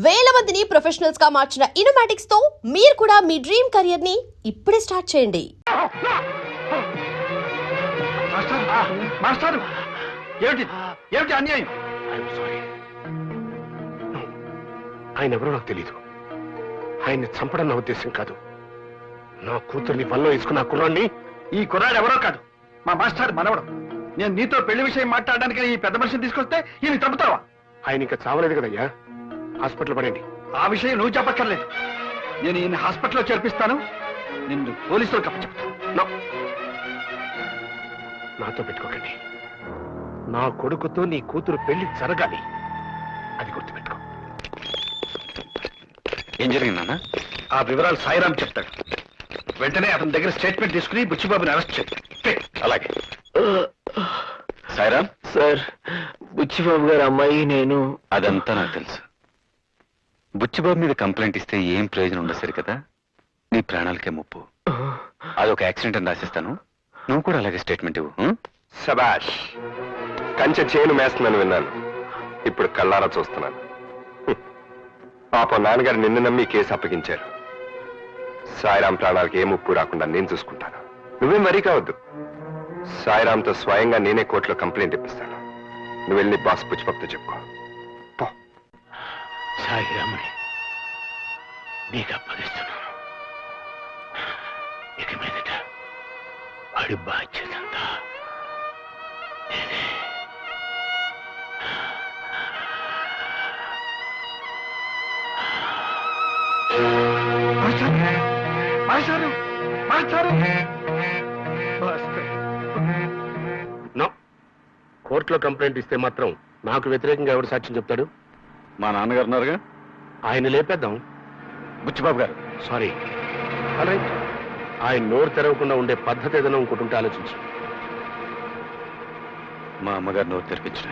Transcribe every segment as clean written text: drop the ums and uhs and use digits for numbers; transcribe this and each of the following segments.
వేల మందిని ప్రొఫెషనల్స్ గా మార్చిన ఇనోమాటిక్స్ తో మీరు కూడా మీ డ్రీమ్ కెరియర్ ని ఇప్పుడే స్టార్ట్ చేయండి. మాస్టర్ ఏమిటి అన్యాయం? ఆయన ఎవరో నాకు తెలీదు. ఆయన్ని చంపడం నా ఉద్దేశం కాదు. నా కూతుర్ని వల్ల వేసుకున్న కుర్రాన్ని. ఈ కుర్రాడు ఎవరో కాదు, మా మాస్టర్ మనవడు. నేను నీతో పెళ్లి విషయం మాట్లాడడానికి ఈ పెద్ద మనిషిని తీసుకొస్తే ఈయన చంపుతావా? ఆయన ఇంకా చావలేదు కదయ్యా. హాస్పిటల్ పడండి. ఆ విషయం నువ్వు చెప్పక్కర్లేదు. నేను ఈయన హాస్పిటల్లో చేర్పిస్తాను. నిన్ను పోలీసులకు అప్పచెప్తాను. నాతో పెట్టుకోకండి. నా కొడుకుతో నీ కూతురు పెళ్లి జరగాలి. అది గుర్తుపెట్టుకో. ఏం జరిగిందన్న? ఆ వివరాలు సాయిరామ్ చెప్తాడు. వెంటనే అతని దగ్గర స్టేట్మెంట్ తీసుకుని బుచ్చిబాబుని అరెస్ట్ చేయి. అలాగే. సాయిరామ్ సార్, బుచ్చిబాబు గారు అమ్మాయి నేను. అదంతా నాకు తెలుసు. బుచ్చిబాబు మీద కంప్లైంట్ ఇస్తే ఏం ప్రయోజనం ఉండదు సరి కదా. నీ ప్రాణాలకే ముప్పు. అదొక యాక్సిడెంట్ అని రాసిస్తాను. నువ్వు కూడా అలాగే స్టేట్మెంట్ ఇవ్వు. శబాష్. కంచె చేను మేస్తున్నాను విన్నాను. ఇప్పుడు కళ్ళారా చూస్తున్నాను. పాపం నాన్నగారు నిన్ను నమ్మి కేసు అప్పగించారు. సాయిరాం ప్రాణాలకు ఏ ముప్పు రాకుండా నేను చూసుకుంటాను. నువ్వేం మరీ కావద్దు. సాయిరాంతో స్వయంగా నేనే కోర్టులో కంప్లైంట్ ఇప్పిస్తాను. నువ్వు వెళ్ళి బాస్ పుచ్చిపప్తో చెప్పుకో. సాయిరామని నీకు అప్పగిస్తున్నాను. ఇక మీదట వాడి బాధ్యత అంతా నేనే. నో. కోర్టులో కంప్లైంట్ ఇస్తే మాత్రం నాకు వ్యతిరేకంగా ఎవరు సాక్ష్యం చెప్తాడు? మా నాన్నగారు ఉన్నారుగా, ఆయన లేపేద్దాం. బుచ్చిబాబు గారు. సారీ. రైట్. ఆయన నోరు తెరవకుండా ఉండే పద్ధతి ఏదైనా ఇంకోటి ఉంటే ఆలోచించు. మా అమ్మగారు నోరు తెరిపించిన.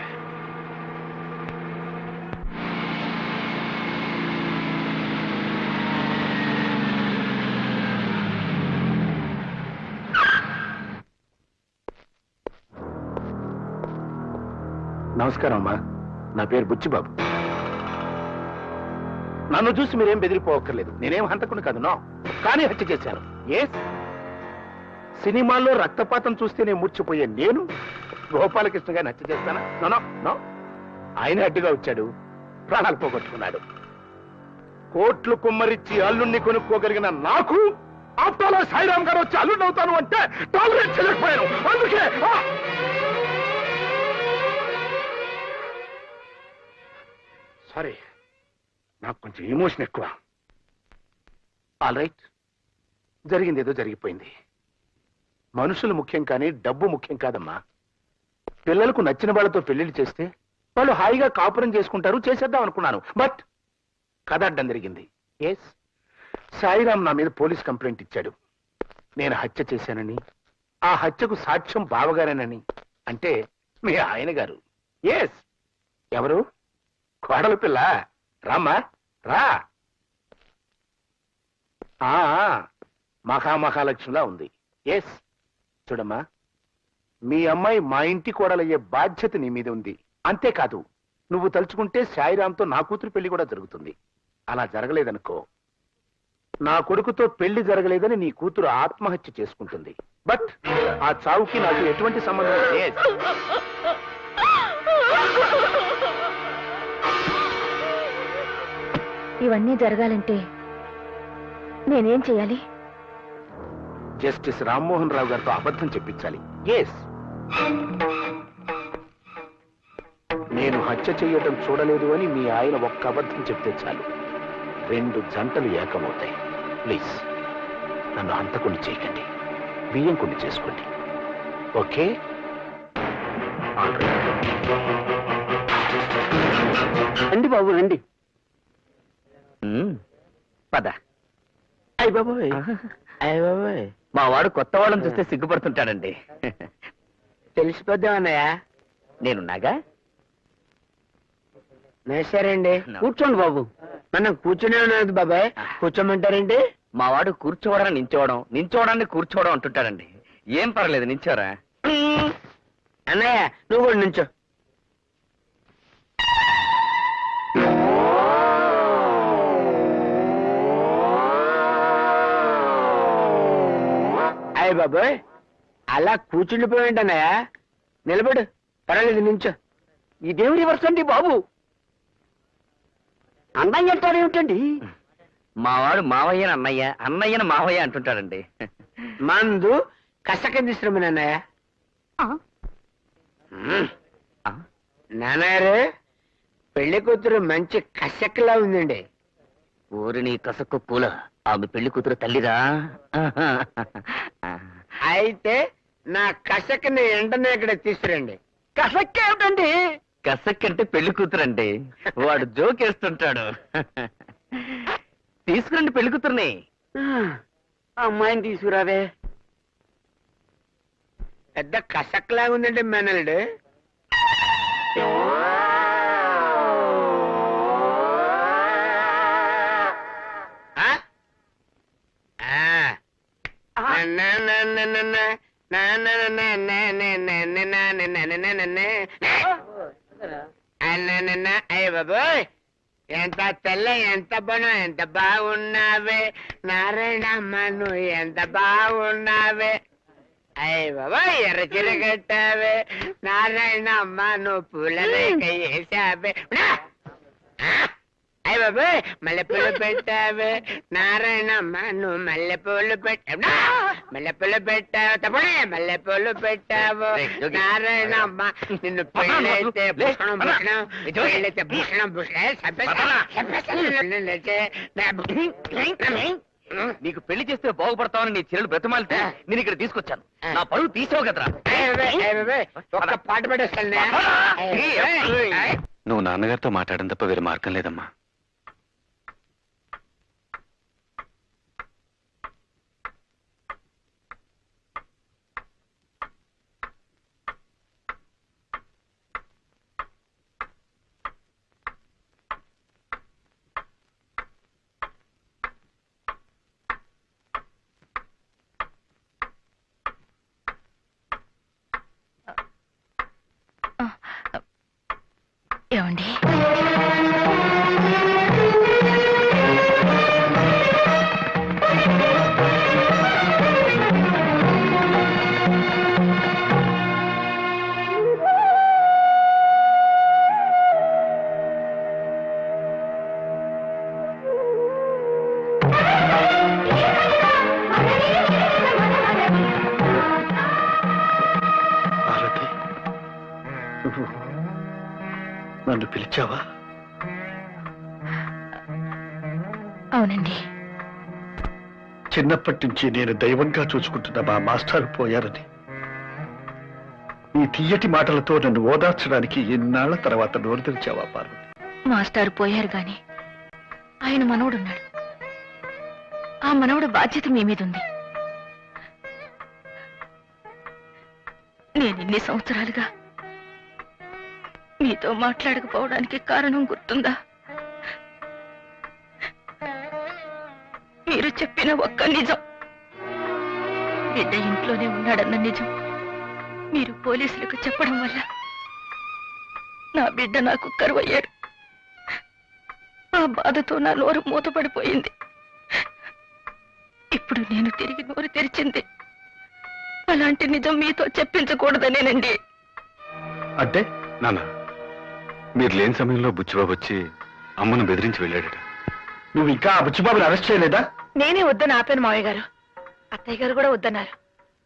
నమస్కారం అమ్మా. నా పేరు బుచ్చిబాబు. నన్ను చూసి మీరేం బెదిరిపోవక్కర్లేదు. నేనేం హంతకుని కాదు. నో. కానీ హత్య చేశాను. ఎస్. సినిమాల్లో రక్తపాతం చూస్తేనే మూర్చిపోయే నేను గోపాలకృష్ణ గారిని హత్య చేస్తానా? No no. ఆయన అడ్డుగా వచ్చాడు, ప్రాణాలు పోగొట్టుకున్నాడు. కోట్లు కుమ్మరిచ్చి అల్లుణ్ణి కొనుక్కోగలిగిన నాకు ఆఫ్టర్ సాయిరామ్ గారు వచ్చి అల్లుణ్ణి అవుతాను అంటే టాలరేట్ చేయలేకపోయాను. అందుకే సారీ, నాకు కొంచెం ఎమోషన్ ఎక్కువ. ఆల్ రైట్, జరిగింది ఏదో జరిగిపోయింది. మనుషులు ముఖ్యం కానీ డబ్బు ముఖ్యం కాదమ్మా. పిల్లలకు నచ్చిన వాళ్ళతో పెళ్లిళ్ళు చేస్తే వాళ్ళు హాయిగా కాపురం చేసుకుంటారు. చేసేద్దాం అనుకున్నాను, బట్ కథ అడ్డం జరిగింది. ఎస్, సాయిరామ్ నా మీద పోలీస్ కంప్లైంట్ ఇచ్చాడు. నేను హత్య చేశానని, ఆ హత్యకు సాక్ష్యం బావగారేనని. అంటే మీ ఆయన గారు. ఎస్. ఎవరు? కోడలు పిల్ల. రామ్మా రా. మహామహాలక్ష్మిలా ఉంది. ఎస్. చూడమ్మా, మీ అమ్మాయి మా ఇంటి కోడలయ్యే బాధ్యత నీ మీద ఉంది. అంతేకాదు, నువ్వు తలుచుకుంటే సాయిరాంతో నా కూతురు పెళ్లి కూడా జరుగుతుంది. అలా జరగలేదనుకో, నా కొడుకుతో పెళ్లి జరగలేదని నీ కూతురు ఆత్మహత్య చేసుకుంటుంది. బట్ ఆ చావుకి నాకు ఎటువంటి సంబంధం లేదు. ఇవన్నీ జరగాలంటే నేనేం చేయాలి? జస్టిస్ రామ్మోహన్ రావు గారితో అబద్ధం చెప్పించాలి. ఎస్. నేను హత్య చేయటం చూడలేదు అని మీ ఆయన ఒక్క అబద్ధం చెప్తే చాలు, 2 జంటలు ఏకమవుతాయి. ప్లీజ్ నన్ను హంతకుని చేయకండి, బియ్యం కొని చేసుకోండి. ఓకే? రండి బాబు రండి. పద. అయ్య బాబోయ్, అయ్య బాబోయ్, మా వాడు కొత్త వాళ్ళని చూస్తే సిగ్గుపడుతుంటాడండి. తెలిసిపోద్దామన్నయ్య, నేనున్నాగా. సరేండి, కూర్చోండి బాబు. నన్ను కూర్చునే ఉన్నది బాబాయ్, కూర్చోమంటారండి? మా వాడు కూర్చోవడం నించోవడం, నించోవడాన్ని కూర్చోవడం అంటుంటాడండి. ఏం పర్లేదు, నించోరా. అన్నయ్య నువ్వు కూడా నించో. అయ్య బాబోయ్ అలా కూర్చుండిపోయింటన్నయ్య నిలబడు పర్వాలేదు నించో ఇదేమి రివర్స్ అండి బాబు అన్నయ్య అంటారు ఏమిటండి మావాడు మావయ్యని అన్నయ్య అన్నయ్యని మావయ్య అంటుంటాడండి మందు కసకందిస్తున్నామని అన్నయ్య నాన్నగారు పెళ్లి కూతురు మంచి కసక్లా ఉందండి ఊరిని కసక్కు పూల ఆమె పెళ్లి కూతురు తల్లిరా అయితే నా కసక్ని వెంటనే ఇక్కడ తీసుకురండి కసక్ ఏమిటండి కసక్ అంటే పెళ్లి కూతురండి వాడు జోకేస్తుంటాడు తీసుకురండి పెళ్లి కూతుర్ని అమ్మాయిని తీసుకురావే పెద్ద కసక్లా ఉందండి మేనల్డ్ అయ్య బాబోయ్ ఎంత తెల్ల ఎంత బనం ఎంత బాగున్నావే నారాయణమ్మ నువ్వు ఎంత బాగున్నావే అయ్య బాబోయ్ ఎర్ర చీర కట్టావే నారాయణమ్మ నువ్వు పూల రేఖ వేసావే అయ్య బాబోయ్ మల్లెపూలు పెట్టావే నారాయణమ్మ నువ్వు మల్లెపూలు పెట్టావు మల్లెపూలు పెట్టావు తప్పనే మల్లెపూలు పెట్టావు నారాయణమ్మ నిన్ను పెళ్ళైతే భూషణం భూషణం పెళ్ళైతే భూషణం నీకు పెళ్లి చేస్తే బాగుపడతావని నీ చెల్లెలు బ్రతమాలితే నేను ఇక్కడ తీసుకొచ్చాను నా పరువు తీసావు కదరా ఒక్క పాట పెట్టేస్తాను నువ్వు నాన్నగారితో మాట్లాడడం తప్ప వేరే మార్గం లేదమ్మా. ఏమండి పార్వతి నన్ను పిలిచావా? అవునండి. చిన్నప్పటి నుంచి నేను దైవంగా చూసుకుంటున్న మా మాస్టారు పోయారని నీ తీయటి మాటలతో నన్ను ఓదార్చడానికి ఎన్నాళ్ల తర్వాత నోరు తెరిచావా పార్వతి? మాస్టారు పోయారు గాని ఆయన మనవడున్నాడు. ఆ మనవడు బాధ్యత మీ మీద ఉంది. నేను ఇన్ని సంవత్సరాలుగా మీతో మాట్లాడకపోవడానికి కారణం గుర్తుందా? మీరు చెప్పిన ఒక్క నిజం, బిడ్డ ఇంట్లోనే ఉన్నాడన్న నిజం మీరు పోలీసులకు చెప్పడం వల్ల నా బిడ్డ నాకు కరువయ్యాడు. ఆ బాధతో నా నోరు మూతపడిపోయింది. ఇప్పుడు నేను తిరిగి నోరు తెరిచింది అలాంటి నిజం మీతో చెప్పించకూడదనేనండి. అంటే నాన్న, మీరు లేని సమయంలో బుచ్చిబాబు వచ్చి అమ్మను బెదిరించి వెళ్ళాడట. నువ్వు ఇంకా ఆ బుచ్చిబాబుని అరెస్ట్ చేయలేదా? నేనే వద్దని ఆపాను మావయ్య గారు. అత్తయ్య గారు కూడా వద్దన్నారు.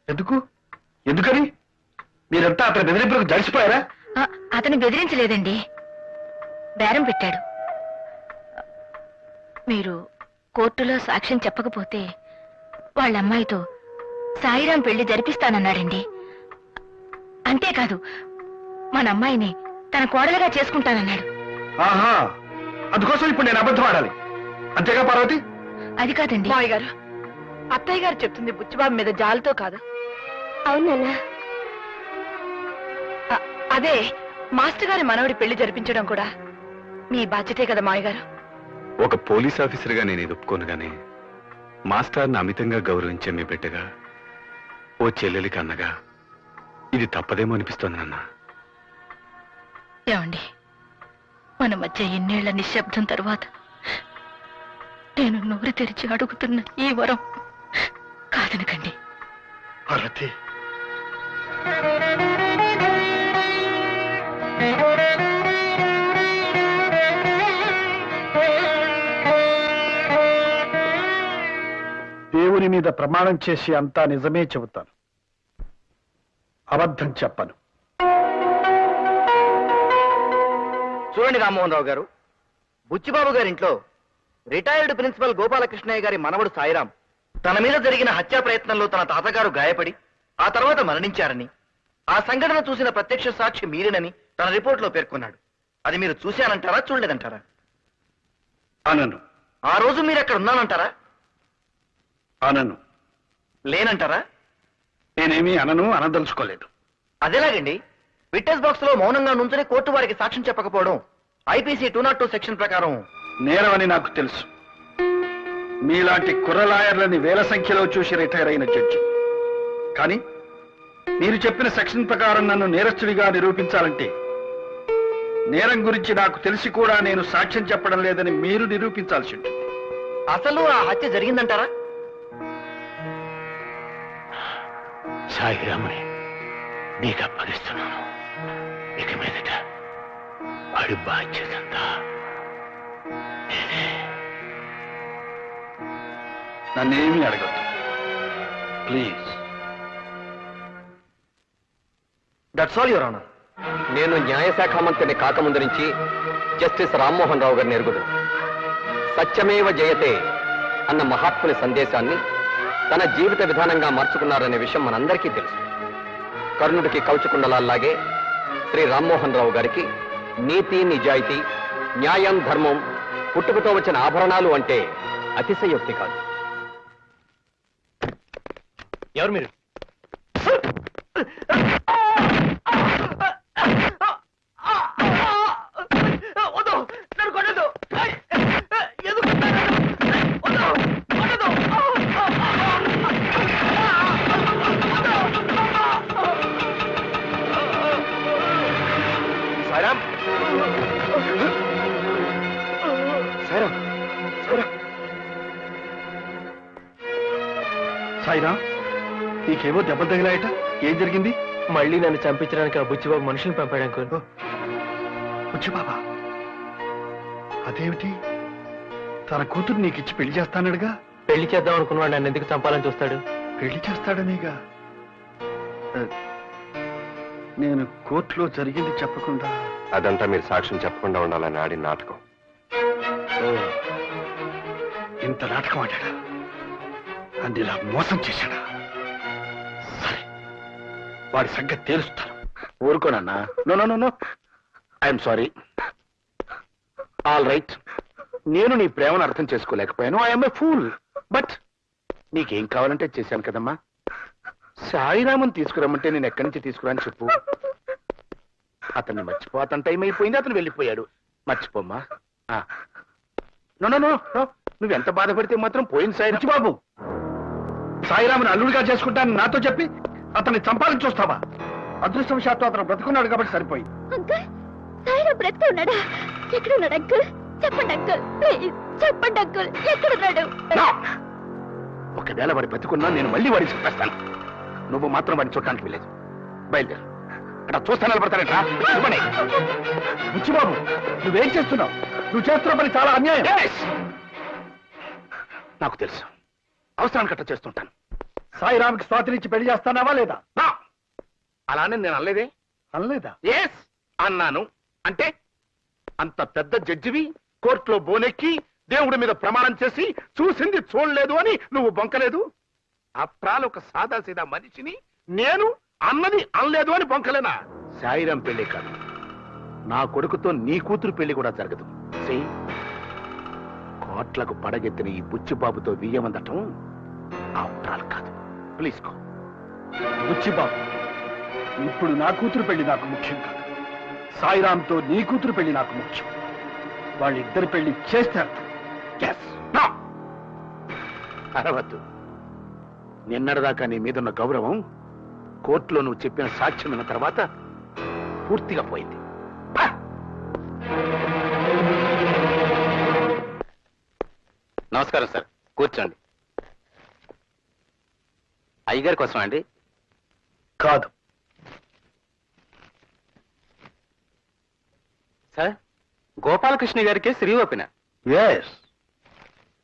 ఎందుకు? ఎందుకని? మీరంతా అతని బెదిరింపులకు జడిసిపోయారా? అతను బెదిరించలేదండి, బేరం పెట్టాడు. మీరు కోర్టులో సాక్ష్యం చెప్పకపోతే వాళ్ళ అమ్మాయితో సాయిరాం పెళ్లి జరిపిస్తానన్నాడండి. అంతేకాదు మన అమ్మాయిని తన కోడలుగా చేసుకుంటానన్నాడు. ఆహా, అందుకోసం ఇప్పుడు నేను అబద్ధం ఆడాలి అంతేగా పార్వతి? అది కాదండి మావయ్య గారు, అత్తయ్య గారు చెప్తుంది బుచ్చిబాబు మీద జాలితో కాదు. అవునన్నా. అదే మాస్టర్ గారి మనవడి పెళ్లి జరిపించడం కూడా మీ బాధ్యతే కదా మావయ్య గారు. ఒక పోలీస్ ఆఫీసర్గా నేను ఇది ఒప్పుకోను గానీ మాస్టర్ని అమితంగా గౌరవించే మీ బిడ్డగా, ఓ చెల్లెలికి అన్నగా ఇది తప్పదేమో అనిపిస్తోంది నాన్న. ఏమండి, మన మధ్య ఎన్నేళ్ల నిశ్శబ్దం తర్వాత నేను నోరు తెరిచి అడుగుతున్న ఈ వరం కాదనకండి. పార్వతి, దేవుని మీద ప్రమాణం చేసి అంతా నిజమే చెబుతాను, అబద్ధం చెప్పను. చూడండి రామ్మోహన్ రావు గారు, బుచ్చిబాబు గారింట్లో రిటైర్డ్ ప్రిన్సిపల్ గోపాలకృష్ణయ్య గారి మనవడు సాయిరాం తన మీద జరిగిన హత్యా ప్రయత్నంలో తన తాతగారు గాయపడి ఆ తర్వాత మరణించారని, ఆ సంఘటన చూసిన ప్రత్యక్ష సాక్షి మీరేనని తన రిపోర్ట్లో పేర్కొన్నాడు. అది మీరు చూశానంటారా, చూడలేదంటారా? అనను. ఆ రోజు మీరు అక్కడ ఉన్నానంటారా? అనను. లేనంటారా? నేనేమీ అనను, అనదలుచుకోలేదు. అదేలాగండి, విట్నెస్ బాక్స్ లో మౌనంగా నుంచుని కోర్టు వారికి సాక్ష్యం చెప్పకపోవడం ఐపీసీ 202 సెక్షన్ ప్రకారం నేరమని నాకు తెలుసు. మీలాంటి కుర్ర లాయర్లని వేల సంఖ్యలో చూసి రిటైర్ అయిన జడ్జి. కానీ మీరు చెప్పిన సెక్షన్ ప్రకారం నన్ను నేరస్తుడిగా నిరూపించాలంటే నేరం గురించి నాకు తెలిసి కూడా నేను సాక్ష్యం చెప్పడం లేదని మీరు నిరూపించాల్సి ఉంటుంది. అసలు ఆ హత్య జరిగిందంటారా? సాయిరాముని నీకు అప్పగిస్తున్నాను. ఇక మీదట వాడి బాధ్యతంతా నేనే. నన్నేమీ అడగద్దు please. That's all your honour. నేను న్యాయశాఖ మంత్రిని కాకముందు నుంచి జస్టిస్ రామ్మోహన్ రావు గారిని ఎరుగుదు. సత్యమేవ జయతే అన్న మహాత్ముని సందేశాన్ని తన జీవిత విధానంగా మార్చుకున్నారనే విషయం మనందరికీ తెలుసు. కర్ణుడికి కౌచుకుండలాగే శ్రీ రామ్మోహన్ రావు గారికి నీతి, నిజాయితీ, న్యాయం, ధర్మం పుట్టుకతో వచ్చిన ఆభరణాలు అంటే అతిశయోక్తి కాదు. ఎవరు మీరు? సాయిరామ్, సాయిరామ్, సాయిరా, నీకేవో దెబ్బలు తగిలాయట. ఏం జరిగింది? మళ్ళీ నన్ను చంపించడానికి ఆ బుచ్చిబాబు మనుషులు పంపాడు అంకుల్. వచ్చి బాబా, అదేమిటి? తన కూతురు నీకిచ్చి పెళ్లి చేస్తానడుగా. పెళ్లి చేద్దాం అనుకున్నాడు, నన్ను ఎందుకు చంపాలని చూస్తాడు? పెళ్లి చేస్తాడనేగా. నేను కోర్టులో జరిగింది చెప్పకుండా. అదంతా మీరు సాక్ష్యం చెప్పకుండా ఉండాలని ఆడిన నాటకం. ఇంత నాటకం ఆడాడా? అన్నిలా మోసం చేశాడా? సరే, వాడి సంగతి తేలుస్తాను. ఊరుకోనన్నా. No no no no, I'm sorry. All right, నేను నీ ప్రేమను అర్థం చేసుకోలేకపోయాను. I'm a fool. బట్ నీకేం కావాలంటే చేశాను కదమ్మా. సాయిరామన్ తీసుకురమ్మంటే నేను ఎక్కడి నుంచి తీసుకురాని చెప్పు. అతన్ని మర్చిపోతాను, టైం అయిపోయింది, అతను వెళ్ళిపోయాడు. మర్చిపోమ్మా. నో నో నో నో, నువ్వెంత బాధపడితే మాత్రం పోయింది సాయి బాబు. సాయిరాముని అల్లుడిగా చేసుకుంటాను నాతో చెప్పి అతన్ని చంపాలని చూస్తావా? అదృష్టవశాత్తు అతను బ్రతుకున్నాడు కాబట్టి సరిపోయింది. అంకుల్, సాయిరాం బ్రతికే ఉన్నాడా? ఎక్కడున్నాడు అంకుల్? చెప్పండి అంకుల్, ప్లీజ్ చెప్పండి అంకుల్, ఎక్కడున్నాడు? ఒకవేళ వాడి బతుకున్నా నేను మళ్ళీ వాడిని చెప్పేస్తాను. నువ్వు మాత్రం వాడిని చూడటానికి వెళ్ళేది. బయలుదేరు. అక్కడ చూస్తా నిలబడతానంటా. బుచ్చిబాబు, నువ్వేం చేస్తున్నావు? నువ్వు చేస్తున్న పని చాలా అన్యాయం. నాకు తెలుసు, అవసరానికి అట్లా చేస్తుంటాను. సాయిరామ్కి స్వాతినిచ్చి పెళ్లి చేస్తానావా లేదా? అలానే నేను అనలేదే. అనలేదా? ఎస్ అన్నాను. అంటే అంత పెద్ద జడ్జివి కోర్టులో బోనెక్కి దేవుడి మీద ప్రమాణం చేసి చూసింది చూడలేదు అని నువ్వు బొంకలేదు. అప్రాలు ఒక సాదాసీదా మనిషిని నేను అన్నది అనలేదు అని బొంకలేనా? సాయిరాం పెళ్లి కాదు, నా కొడుకుతో నీ కూతురు పెళ్లి కూడా జరగదు. కోట్లకు పడగెత్తిన ఈ బుచ్చిబాబుతో వియ్యమందటం అప్రాలు కాదు. ప్లీజ్ కో. బుచ్చిబాబు, ఇప్పుడు నా కూతురు పెళ్లి నాకు ముఖ్యం కాదు. సాయిరాంతో నీ కూతురు పెళ్లి నాకు ముఖ్యం. వాళ్ళిద్దరి పెళ్లి చేస్తారు. అరవద్దు. నిన్నటిదాకా నీ మీదున్న గౌరవం కోర్టులో నువ్వు చెప్పిన సాక్ష్యం విన్న తర్వాత పూర్తిగా పోయింది. నమస్కారం సార్, కూర్చోండి. అయ్యగారి కోసం అండి. కాదు. సార్, గోపాలకృష్ణ గారికి శ్రీ ఓపెన. ఎస్.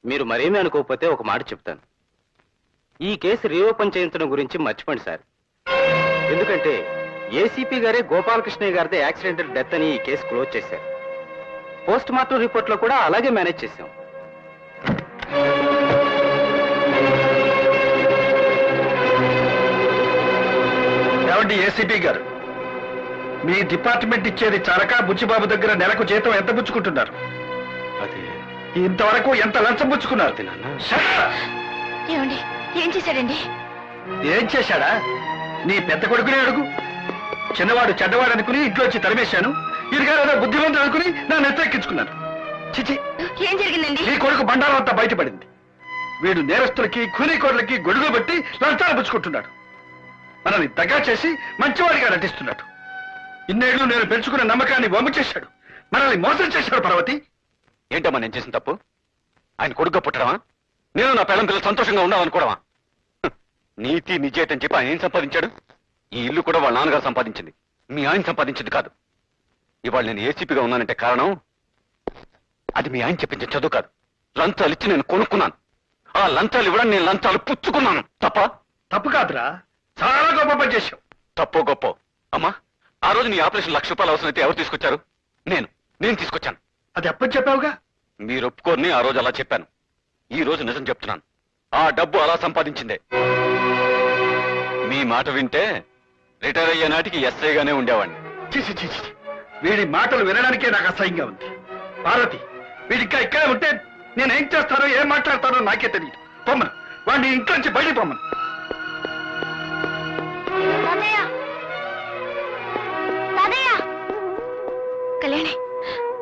మీరు మరేమీ అనుకోకపోతే ఒక మాట చెప్తాను. ఈ కేసు రీఓపెన్ చేయించడం గురించి మర్చిపోండి సార్. ఎందుకంటే ఏసీపీ గారే గోపాలకృష్ణయ్య గారిదే యాక్సిడెంటల్ డెత్ అని ఈ కేసు క్లోజ్ చేశారు. పోస్ట్ మార్టం రిపోర్ట్ లో కూడా అలాగే మేనేజ్ చేశాం. ఏమండి ఏసీపీ గారు, మీ డిపార్ట్మెంట్ ఇచ్చేది చాలక బుచ్చిబాబు దగ్గర నెలకు జీతం ఎంత పుచ్చుకుంటున్నారు? అది ఇంతవరకు ఎంత లంచం పుచ్చుకున్నారు? అది నాన్న. Shut up! ఏమండి ఏం చేశాడండి? ఏం చేశాడా? నీ పెద్ద కొడుకునే అడుగు. చిన్నవాడు చెడ్డవాడు అనుకుని ఇంట్లోంచి తరిమేశాను. ఇదిగారేదో బుద్ధిమంతుడు అనుకుని నా నెత్తెక్కించుకున్నాను. చిచి, ఏం జరిగిందండి? నీ కొడుకు బండారం అంతా బయటపడింది. వీడు నేరస్తులకి కూలీకోట్లకి గొడుగు పెట్టి లంచాలు పుచ్చుకుంటున్నాడు. మనల్ని దగ్గర చేసి మంచివాడిగా నటిస్తున్నాడు. ఇన్నేళ్లు నేను పెంచుకున్న నమ్మకాన్ని వమ్ము చేశాడు. మనల్ని మోసం చేశాడు. పార్వతి, ఏంటమ్మా నేను చేసిన తప్పు? ఆయన కొడుగ్గా పుట్టడమా? నేను నా పిల్లల పిల్లలు సంతోషంగా ఉండాలనుకోవడమా? నీతి నిజేత అని చెప్పి ఆయన ఏం సంపాదించాడు? ఈ ఇల్లు కూడా వాళ్ళ నాన్నగారు సంపాదించింది, మీ ఆయన సంపాదించింది కాదు. ఇవాళ నేను ఏసీపీగా ఉన్నానంటే కారణం అది మీ ఆయన చెప్పించిన చదువు కాదు. లంచాలు ఇచ్చి నేను కొనుక్కున్నాను. ఆ లంచాలు ఇవ్వడం నేను లంచాలు పుచ్చుకున్నాను. తప్ప? తప్పు కాదురా, చాలా గొప్ప పని చేశావు. తప్పో గొప్ప అమ్మా, ఆ రోజు నీ ఆపరేషన్ ₹1,00,000 అవసరం అయితే ఎవరు తీసుకొచ్చారు? నేను తీసుకొచ్చాను. అది ఎప్పటి చెప్పావుగా? మీరు ఒప్పుకోని ఆ రోజు అలా చెప్పాను. ఈ రోజు నిజం చెప్తున్నాను. ఆ డబ్బు అలా సంపాదించిందే. మీ మాట వింటే రిటైర్ అయ్యే నాటికి ఎస్ఐగానే ఉండేవాడిని. చీచి చీచి, వీడి మాటలు వినడానికే నాకు అసహ్యంగా ఉంది. పార్వతి, వీడికా ఇక్కడే ఉంటే నేనేం చేస్తానో ఏం మాట్లాడతానో నాకే తెలియదు. పొమ్మను, వాడిని ఇంట్లో నుంచి బయటికి పొమ్మను. కళ్యాణి,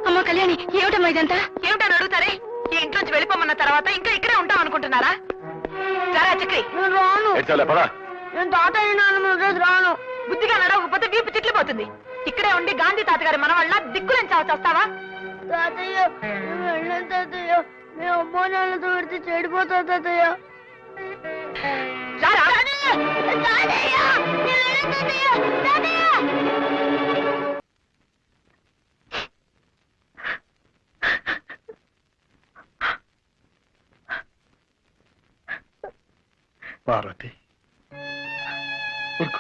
అమ్మ కళ్యాణి, ఏమిటమ్మా ఇదంతా? ఏమిటని అడుగుతారే? ఈ ఇంట్లోంచి వెళ్ళిపోమన్న తర్వాత ఇంకా ఇక్కడే ఉంటాం అనుకుంటున్నారా? రారా చక్రి. ఏడ్చాలే, పదా. నేను తాతయ్య రాను. బుద్ధిగా నడవకపోతే వీపు చిట్లిపోతుంది. ఇక్కడే ఉండి గాంధీ తాతగారి మనవళ్ళ దిక్కులని వస్తావా? తాతయ్య, వెళ్ళను తాతయ్య. మేము అమ్మో నాన్నతో పెడితే చెడిపోతా తాతయ్య. పార్వతి, ఊరుకో.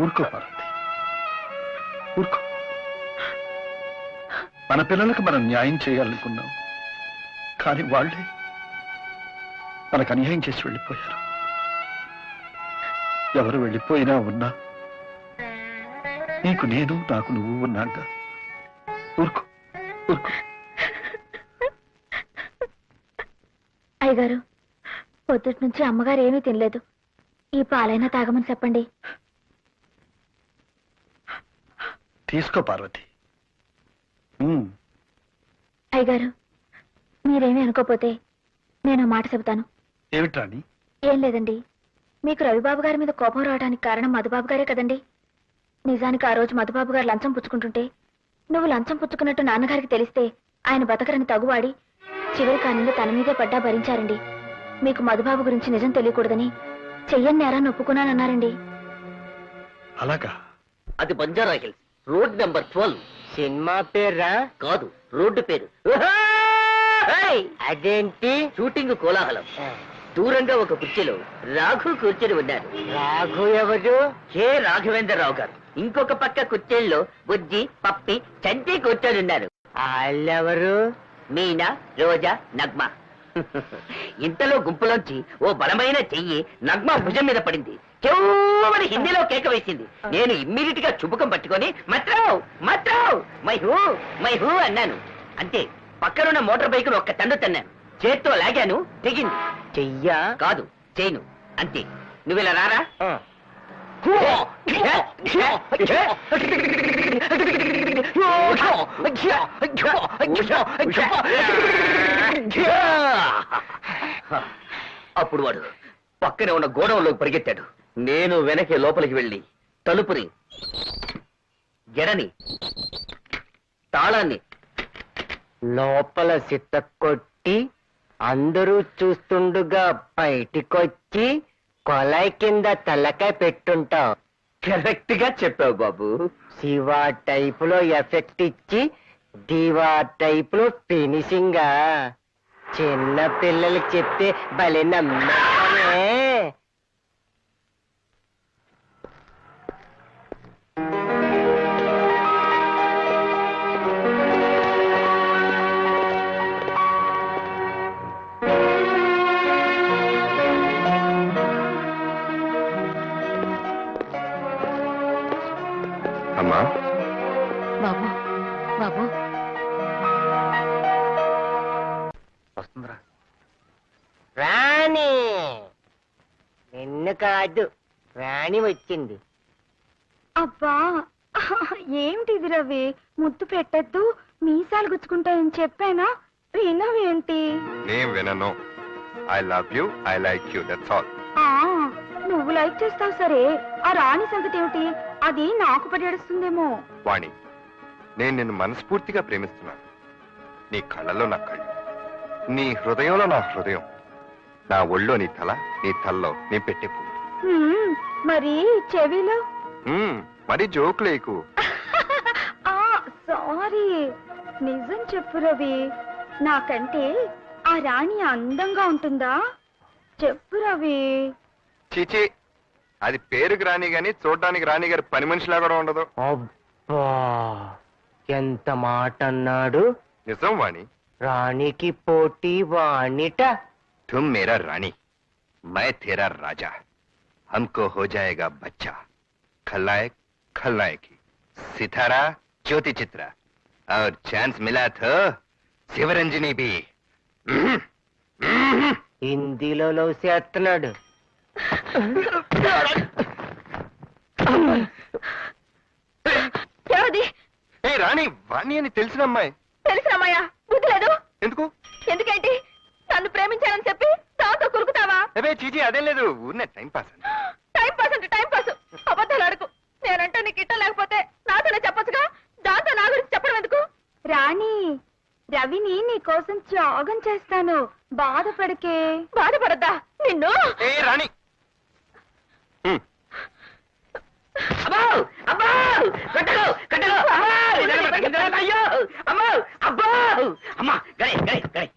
ఊరుకో పార్వతి, ఊరుకో. మన పిల్లలకు మనం న్యాయం చేయాలనుకున్నాం, కానీ వాళ్ళే మనకు అన్యాయం చేసి వెళ్ళిపోయారు. ఎవరు వెళ్ళిపోయినా ఉన్నా నీకు నేను, నాకు నువ్వు ఉన్నాగా. ఊరుకో, ఊరుకో. అయ్యగారు, పొద్దుటి నుంచి అమ్మగారు ఏమీ తినలేదు. ఈ పాలైనా తాగమని చెప్పండి. తీసుకో పార్వతి. అయ్యగారు, మీరేమీ అనుకోపోతే నేను మాట చెబుతాను. ఏమిట్రాని? ఏం లేదండి, మీకు రవిబాబు గారి మీద కోపం రావడానికి కారణం మధుబాబు గారే కదండి. నిజానికి ఆ రోజు మధుబాబు గారు లంచం పుచ్చుకుంటుంటే నువ్వు లంచం పుచ్చుకున్నట్టు నాన్నగారికి తెలిస్తే ఆయన బతకరని తగువాడి చివరి కాలంలో తన మీదే పడ్డా భరించారండి. మీకు మధుబాబు గురించి నిజం తెలియకూడదని చెయ్యని నేరాన్ని ఒప్పుకున్నానన్నారండి. అలాగా? అది Banjara hills, road number 12. Cinema పేరా? కాదు, రోడ్డు పేరు. అదేంటి? షూటింగ్ కోలాహలం. దూరంగా ఒక కుర్చీలో రాఘు కూర్చొని ఉన్నారు. రాఘు ఎవరు? కె రాఘవేంద్రరావు గారు. ఇంకొక పక్క కుర్చీల్లో బుజ్జి, పప్పి, చంటి కూర్చొని ఉన్నారు. వాళ్ళెవరు? మీనా, రోజా, నగ్మ. ఇంతలో గుంపులోంచి ఓ బలమైన చెయ్యి నగ్మ భుజం మీద పడింది. చెవుమని హిందీలో కేక వేసింది. నేను ఇమ్మీడియట్ గా చుబుకం పట్టుకొని మత్రావ్ మత్రావ్ మైహూ అన్నాను. అంతే, పక్కనున్న మోటార్ బైక్ ఒక్క తండు తన్నాను. చేత్తో లాగాను, తెగింది. చెయ్యా? కాదు, చేయను. అంతే. నువ్విలా రారా. అప్పుడు వాడు పక్కనే ఉన్న గోడౌన్లోకి పరిగెత్తాడు. నేను వెనకే లోపలికి వెళ్ళి తలుపుని, గెడని, తాళాన్ని లోపల సిత్త కొట్టి అందరూ చూస్తుండగా బయటికొచ్చి కొలాయి కింద తలకాయ పెట్టుంటావు. కరెక్ట్ గా చెప్పావు బాబు. శివ టైపులో ఎఫెక్ట్ ఇచ్చి దివా టైపులో ఫినిషింగ్. చిన్న పిల్లలకి చెప్తే భలే నమ్మకమే. అమ్మా బాబు బాబు వస్తుందిరా. రాణి నిన్ను కాదు, రాణి వచ్చింది. అబ్బా ఏమిటిది రవి? ముద్దు పెట్టద్దు, మీసాలు గుచ్చుకుంటాయని చెప్పానా? వినవేంటి? నేను వినను. I love you, I like you, that's all. ఆ, నువ్వు లైక్ చేస్తావు సరే, ఆ రాణి సంగతి ఏమిటి? అది నాకు పడేస్తుందేమో. వాణి, నేను నిన్ను మనస్ఫూర్తిగా ప్రేమిస్తున్నాను. నీ కళ్ళలో నా కళ్ళు, నీ హృదయంలో నా హృదయం, నా ఒళ్ళో నీ తల, నీ తల్లో నీ పెట్టే పువ్వు. మరి చెవిలో? మరి జోకులేకు. ఆ సారీ, నిజం చెప్పు రవి, నాకంటే ఆ రాణి అందంగా ఉంటుందా? చెప్పు రవి. చీచి, అది పేరుకి రాని గాని చూడడానికి రాణి గారి పని మనిషిలా కూడా ఉండదు. అబ్బా ఎంత మాట అన్నాడు. నిజం వాణి. రాణికి పోటీ వాణిట. तुम मेरा रानी, मैं तेरा राजा, हमको हो जाएगा बच्चा, खलनायक खलनायकी, सितारा ज्योति चित्रा, और चांस मिला तो शिवरंजनी भी. హిందీలో లవ్ చేస్తున్నాడు. ఎవరిది? ఏ రాణి, వాణి అని తెలిసిన అమ్మాయి. తెలిసినమ్మయ్యా, బుద్ధి లేదు. ఎందుకు? ఎందుకేంటి? నన్ను ప్రేమించాలని చెప్పి నాతో కురుకుతావా? అవే చీచి, అదేం లేదు, ఊరినే టైం పాస్ అని. టైం పాస్ అంటే టైం పాస్. అబద్ధాలు అడుగు. నేనంటే నీకు ఇట్టం లేకపోతే నాతోనే చెప్పొచ్చుగా, దాంతో నా గురించి చెప్పడం ఎందుకు? రాణి, రవిని నీ కోసం త్యాగం చేస్తాను, బాధపడకే. బాధపడద్దా నిన్ను? ఏ రాణి, అమ్మో అమ్మో కట్టలు కట్టలు అయ్యో అమ్మో అబ్బో అమ్మా గడే గడే గడే